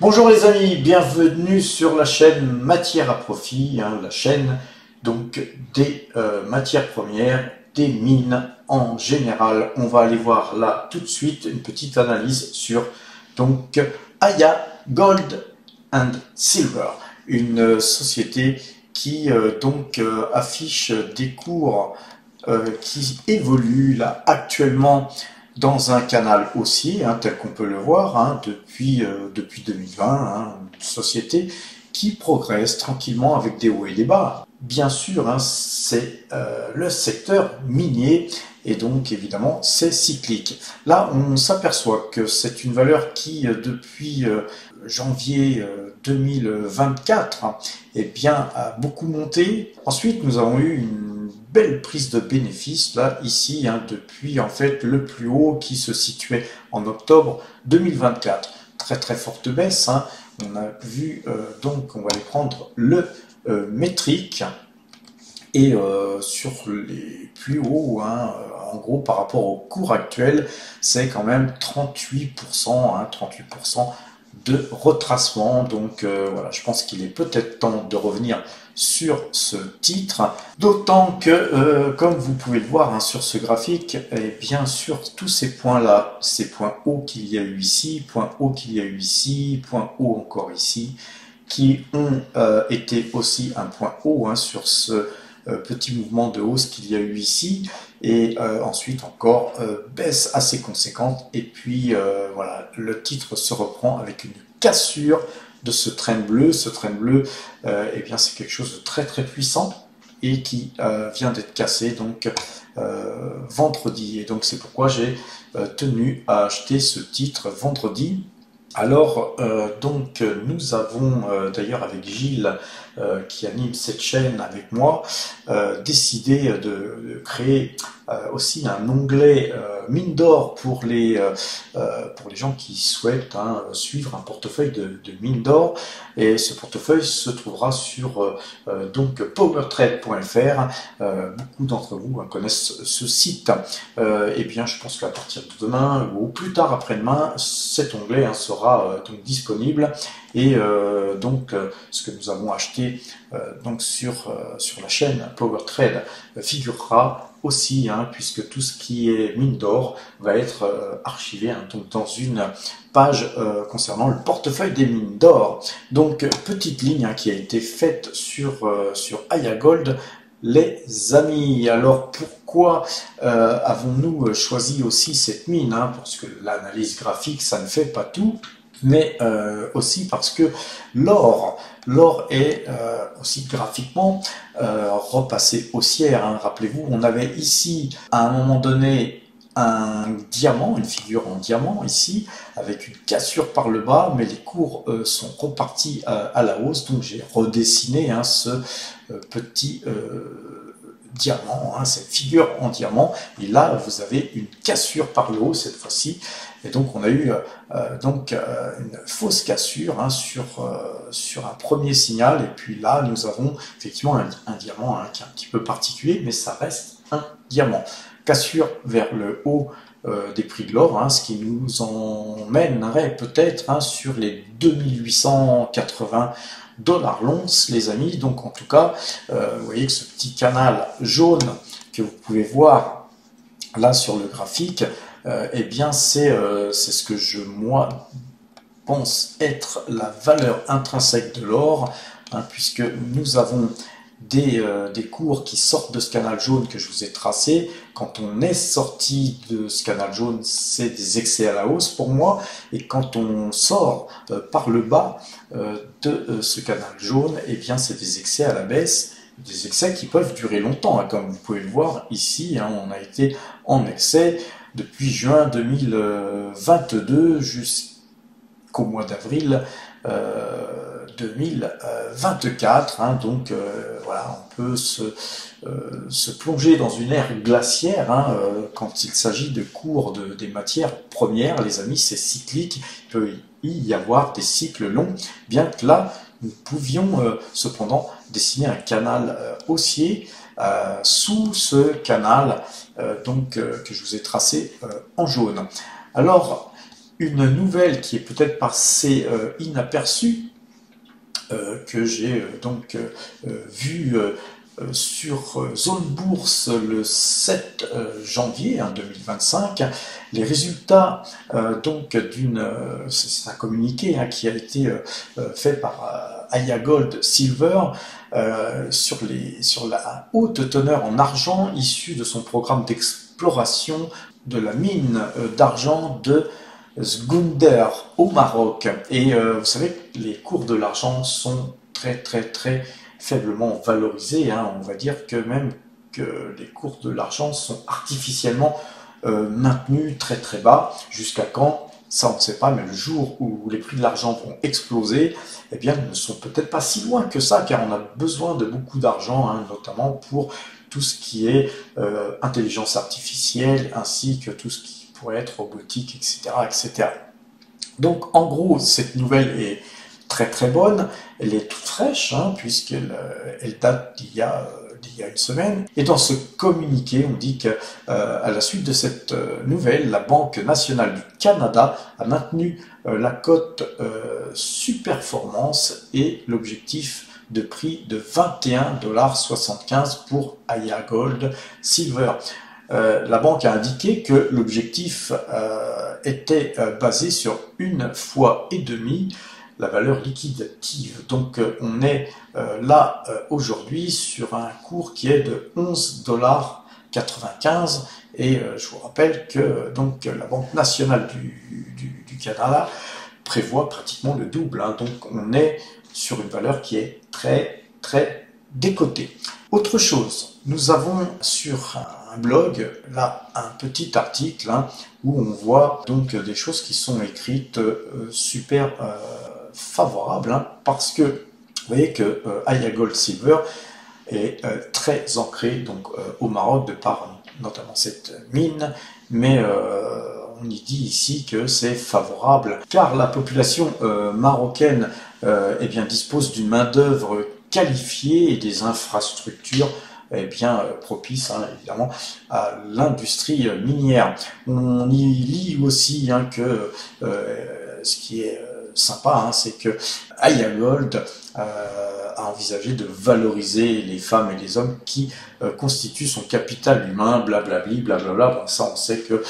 Bonjour les amis, bienvenue sur la chaîne Matière à Profit, la chaîne donc des matières premières, des mines en général. On va aller voir là tout de suite une petite analyse sur donc Aya Gold and Silver, une société qui affiche des cours qui évoluent là actuellement dans un canal haussier, tel qu'on peut le voir depuis 2020, une société qui progresse tranquillement avec des hauts et des bas. Bien sûr, c'est le secteur minier et donc évidemment c'est cyclique. Là, on s'aperçoit que c'est une valeur qui depuis janvier 2024 a beaucoup monté. Ensuite, nous avons eu une belle prise de bénéfices là ici depuis en fait le plus haut qui se situait en octobre 2024. Très forte baisse. On a vu donc on va aller prendre le métrique et sur les plus hauts en gros par rapport au cours actuel c'est quand même 38% de retracement. Donc voilà, je pense qu'il est peut-être temps de revenir sur ce titre, d'autant que comme vous pouvez le voir sur ce graphique, et bien sûr tous ces points là, ces points hauts qu'il y a eu ici, point haut qu'il y a eu ici, point haut encore ici, qui ont été aussi un point haut sur ce petit mouvement de hausse qu'il y a eu ici, et ensuite encore baisse assez conséquente, et puis voilà, le titre se reprend avec une cassure de ce train bleu. Ce train bleu, c'est quelque chose de très puissant et qui vient d'être cassé donc vendredi, et donc c'est pourquoi j'ai tenu à acheter ce titre vendredi. Alors nous avons d'ailleurs avec Gilles qui anime cette chaîne avec moi décidé de créer aussi un onglet mine d'or pour les gens qui souhaitent suivre un portefeuille de mine d'or, et ce portefeuille se trouvera sur powertrade.fr. Beaucoup d'entre vous connaissent ce site. Et bien je pense qu'à partir de demain ou plus tard après-demain, cet onglet sera donc disponible, et ce que nous avons acheté sur la chaîne PowerTrade figurera aussi, puisque tout ce qui est mine d'or va être archivé donc dans une page concernant le portefeuille des mines d'or. Donc petite ligne qui a été faite sur Aya Gold, les amis. Alors pourquoi avons-nous choisi aussi cette mine, parce que l'analyse graphique ça ne fait pas tout, mais aussi parce que l'or est aussi graphiquement repassé haussière. Rappelez-vous, on avait ici à un moment donné un diamant, une figure en diamant ici, avec une cassure par le bas, mais les cours sont repartis à la hausse, donc j'ai redessiné ce petit diamant, cette figure en diamant, et là vous avez une cassure par le haut cette fois-ci, et donc on a eu une fausse cassure sur un premier signal, et puis là nous avons effectivement un diamant qui est un petit peu particulier, mais ça reste un diamant. Cassure vers le haut des prix de l'or, ce qui nous emmènerait peut-être sur les 2880 $ l'once, les amis. Donc en tout cas, vous voyez que ce petit canal jaune que vous pouvez voir là sur le graphique, c'est ce que moi pense être la valeur intrinsèque de l'or, puisque nous avons des cours qui sortent de ce canal jaune que je vous ai tracé. Quand on est sorti de ce canal jaune, c'est des excès à la hausse pour moi, et quand on sort par le bas de ce canal jaune, c'est des excès à la baisse, des excès qui peuvent durer longtemps, comme vous pouvez le voir ici, on a été en excès depuis juin 2022 jusqu'au mois d'avril 2024. Hein. Donc voilà, on peut se plonger dans une ère glaciaire hein, quand il s'agit de cours des matières premières. Les amis, c'est cyclique, il peut y avoir des cycles longs, bien que là, nous pouvions cependant dessiner un canal haussier sous ce canal que je vous ai tracé en jaune. Alors, une nouvelle qui est peut-être passée inaperçue, que j'ai vue sur Zone Bourse le 7 janvier 2025, les résultats c'est un communiqué hein, qui a été fait par Aya Gold Silver sur la haute teneur en argent issue de son programme d'exploration de la mine d'argent de Zgounder au Maroc. Et vous savez, les cours de l'argent sont très faiblement valorisés. Hein. On va dire que même que les cours de l'argent sont artificiellement maintenus très bas. Jusqu'à quand? Ça on ne sait pas, mais le jour où les prix de l'argent vont exploser, eh bien, ils ne sont peut-être pas si loin que ça, car on a besoin de beaucoup d'argent, hein, notamment pour tout ce qui est intelligence artificielle, ainsi que tout ce qui pourrait être robotique, etc. Donc, en gros, cette nouvelle est très bonne. Elle est toute fraîche, hein, puisqu'elle date d'il y a une semaine. Et dans ce communiqué, on dit qu'à la suite de cette nouvelle, la Banque nationale du Canada a maintenu la cote Superformance et l'objectif de prix de 21,75 $ pour Aya Gold Silver. La banque a indiqué que l'objectif était basé sur 1,5 fois la valeur liquidative. Donc on est là aujourd'hui sur un cours qui est de 11,95 $ et je vous rappelle que donc la Banque nationale du Canada prévoit pratiquement le double. Hein. Donc on est sur une valeur qui est très décotée. Autre chose, nous avons sur un blog là un petit article hein, où on voit donc des choses qui sont écrites super favorables hein, parce que vous voyez que Aya Gold Silver est très ancré donc au Maroc de par notamment cette mine, mais on y dit ici que c'est favorable car la population marocaine eh bien, dispose d'une main-d'œuvre qualifiée et des infrastructures eh bien, propices hein, évidemment à l'industrie minière. On y lit aussi hein, que ce qui est sympa, hein, c'est que Aya Gold a envisagé de valoriser les femmes et les hommes qui constituent son capital humain, blablabli, blablabla. Bon, ça, on sait que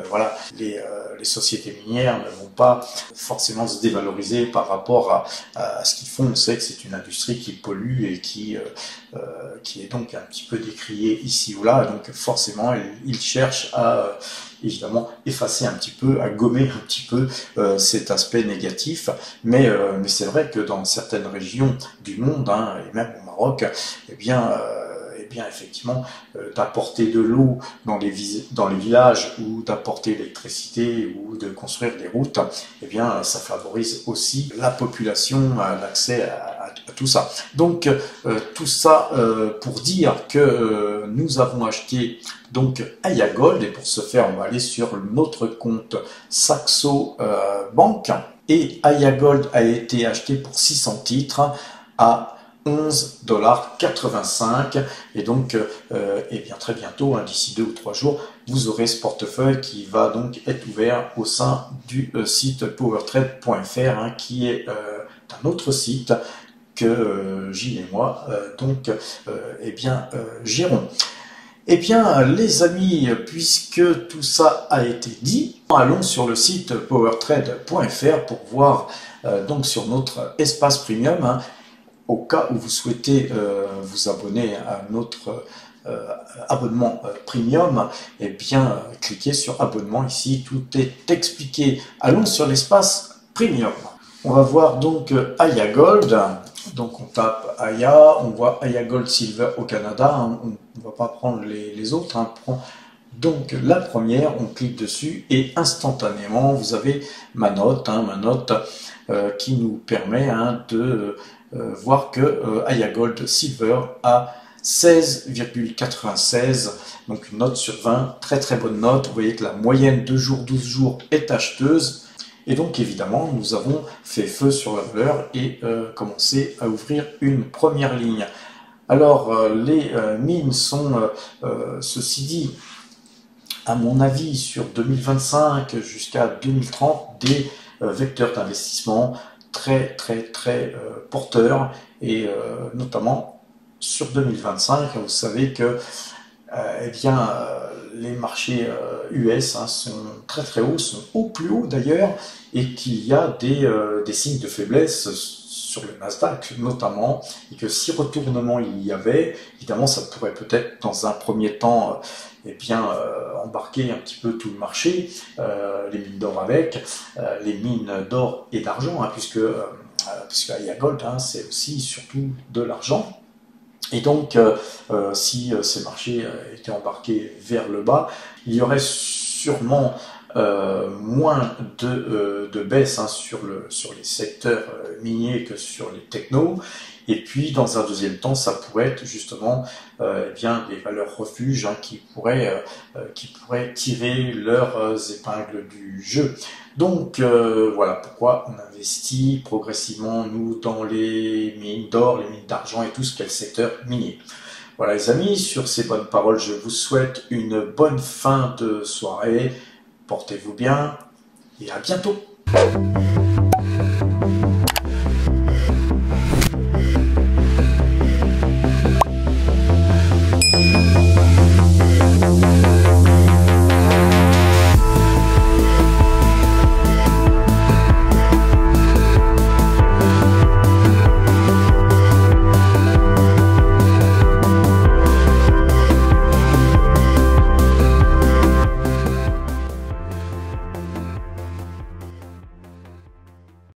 voilà, les sociétés minières ne vont pas forcément se dévaloriser par rapport à ce qu'ils font. On sait que c'est une industrie qui pollue et qui est donc un petit peu décriée ici ou là. Donc forcément, ils cherchent à évidemment effacer un petit peu, à gommer un petit peu cet aspect négatif. Mais c'est vrai que dans certaines régions du monde, hein, et même au Maroc, eh bien effectivement, d'apporter de l'eau dans les villages ou d'apporter l'électricité ou de construire des routes, eh bien, ça favorise aussi la population, l'accès à tout ça. Donc, tout ça pour dire que nous avons acheté donc Aya Gold, et pour ce faire, on va aller sur notre compte Saxo Bank, et Aya Gold a été acheté pour 600 titres à 11,85 $, et donc et bien très bientôt, hein, d'ici 2 ou 3 jours, vous aurez ce portefeuille qui va donc être ouvert au sein du site powertrade.fr, hein, qui est un autre site que Gilles et moi eh bien gérons. Eh bien les amis, puisque tout ça a été dit, allons sur le site powertrade.fr pour voir donc sur notre espace premium, hein, au cas où vous souhaitez vous abonner à notre abonnement premium, eh bien cliquez sur abonnement ici, tout est expliqué. Allons sur l'espace premium. On va voir donc Aya Gold. Donc on tape Aya, on voit Aya Gold Silver au Canada. On ne va pas prendre les autres, hein, on prend Donc la première, on clique dessus et instantanément vous avez ma note, qui nous permet de voir que Aya Gold Silver a 16,96, donc une note sur 20, très très bonne note. Vous voyez que la moyenne 2 jours, 12 jours est acheteuse. Et donc évidemment, nous avons fait feu sur la valeur et commencé à ouvrir une première ligne. Alors les mines sont, ceci dit, à mon avis, sur 2025 jusqu'à 2030, des vecteurs d'investissement très porteurs, et notamment sur 2025, vous savez que les marchés US sont très hauts, sont au plus haut d'ailleurs, et qu'il y a des signes de faiblesse sur le Nasdaq notamment, et que si retournement il y avait, évidemment ça pourrait peut-être dans un premier temps embarquer un petit peu tout le marché, les mines d'or avec, les mines d'or et d'argent, puisque Aya Gold, c'est aussi surtout de l'argent. Et donc, si ces marchés étaient embarqués vers le bas, il y aurait sûrement moins de baisse sur les secteurs miniers que sur les technos. Et puis, dans un deuxième temps, ça pourrait être justement des valeurs refuges qui pourraient tirer leurs épingles du jeu. Donc voilà pourquoi on investit progressivement, nous, dans les mines d'or, les mines d'argent et tout ce qu'est le secteur minier. Voilà les amis, sur ces bonnes paroles, je vous souhaite une bonne fin de soirée. Portez-vous bien et à bientôt.